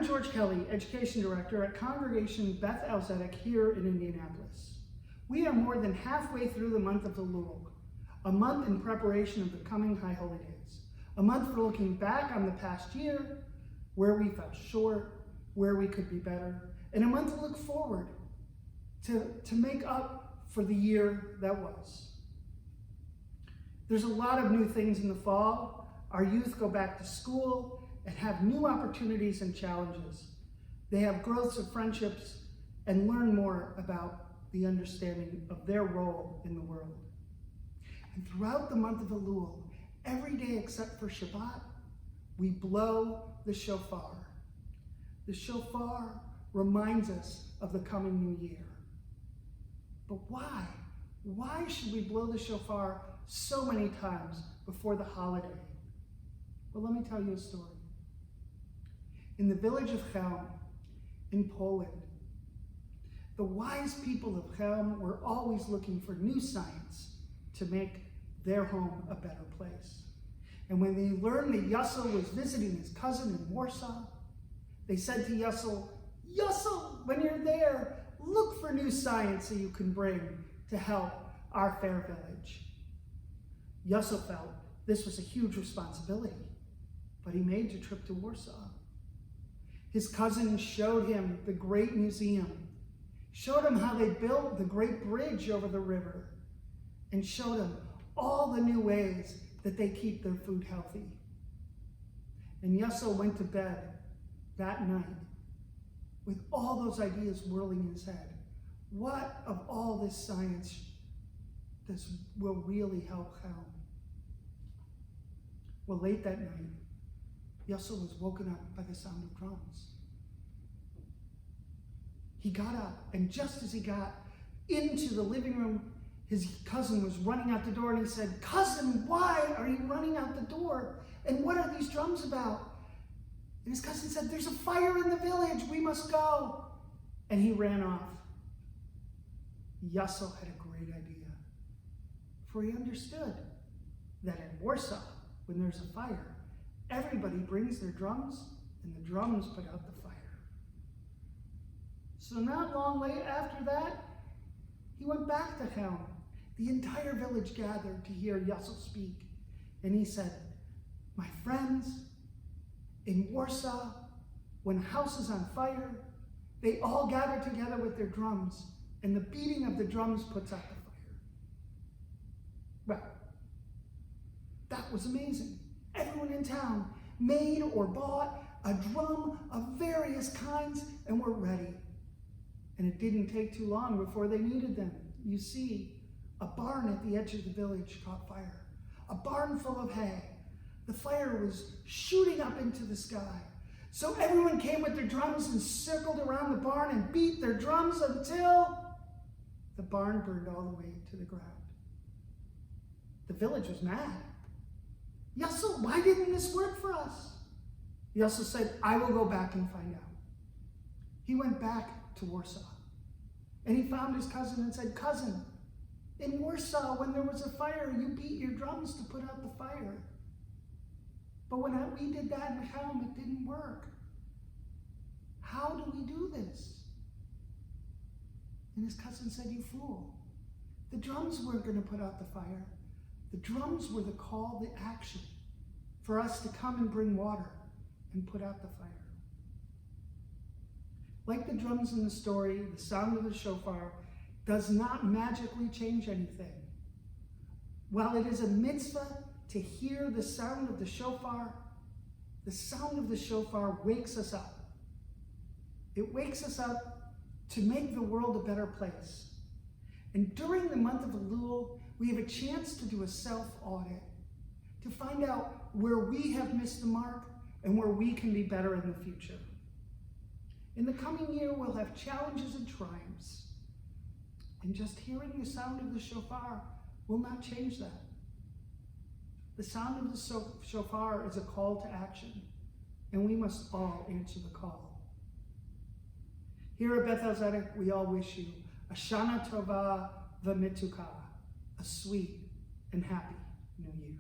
I'm George Kelley, Education Director at Congregation Beth-El here in Indianapolis. We are more than halfway through the month of Elul, a month in preparation of the coming High Holy Days, a month for looking back on the past year, where we fell short, where we could be better, and a month to look forward to make up for the year that was. There's a lot of new things in the fall. Our youth go back to school and have new opportunities and challenges. They have growths of friendships and learn more about the understanding of their role in the world. And throughout the month of Elul, every day except for Shabbat, we blow the shofar. The shofar reminds us of the coming new year. But why? Why should we blow the shofar so many times before the holiday? Well, let me tell you a story. In the village of Kelley, in Poland, the wise people of Kelley were always looking for new science to make their home a better place. And when they learned that Yussel was visiting his cousin in Warsaw, they said to Yussel, "Yussel, when you're there, look for new science that you can bring to help our fair village." Yussel felt this was a huge responsibility, but he made the trip to Warsaw. His cousin showed him the great museum, showed him how they built the great bridge over the river, and showed him all the new ways that they keep their food healthy. And Yussel went to bed that night with all those ideas whirling in his head. What of all this science will really help Kelley? Well, late that night, Yussel was woken up by the sound of drums. He got up, and just as he got into the living room, his cousin was running out the door, and he said, "Cousin, why are you running out the door? And what are these drums about?" And his cousin said, "There's a fire in the village, we must go." And he ran off. Yussel had a great idea, for he understood that in Warsaw, when there's a fire, everybody brings their drums, and the drums put out the fire. So not long later after that, he went back to Kelley. The entire village gathered to hear Yussel speak. And he said, "My friends, in Warsaw, when a house is on fire, they all gather together with their drums, and the beating of the drums puts out the fire." Well, that was amazing. Everyone in town made or bought a drum of various kinds and were ready. And it didn't take too long before they needed them. You see, a barn at the edge of the village caught fire. A barn full of hay. The fire was shooting up into the sky. So everyone came with their drums and circled around the barn and beat their drums until the barn burned all the way to the ground. The village was mad. "Yussel, why didn't this work for us?" Yussel said, "I will go back and find out." He went back to Warsaw, and he found his cousin and said, "Cousin, in Warsaw, when there was a fire, you beat your drums to put out the fire. But when we did that in Kelley, it didn't work. How do we do this?" And his cousin said, "You fool. The drums weren't going to put out the fire. The drums were the call, the action, for us to come and bring water and put out the fire." Like the drums in the story, the sound of the shofar does not magically change anything. While it is a mitzvah to hear the sound of the shofar wakes us up. It wakes us up to make the world a better place. And during the month of Elul, we have a chance to do a self-audit, to find out where we have missed the mark and where we can be better in the future. In the coming year, we'll have challenges and triumphs. And just hearing the sound of the shofar will not change that. The sound of the shofar is a call to action, and we must all answer the call. Here at Beth-El, we all wish you a Shana Tova v'Mituka, a sweet and happy New Year.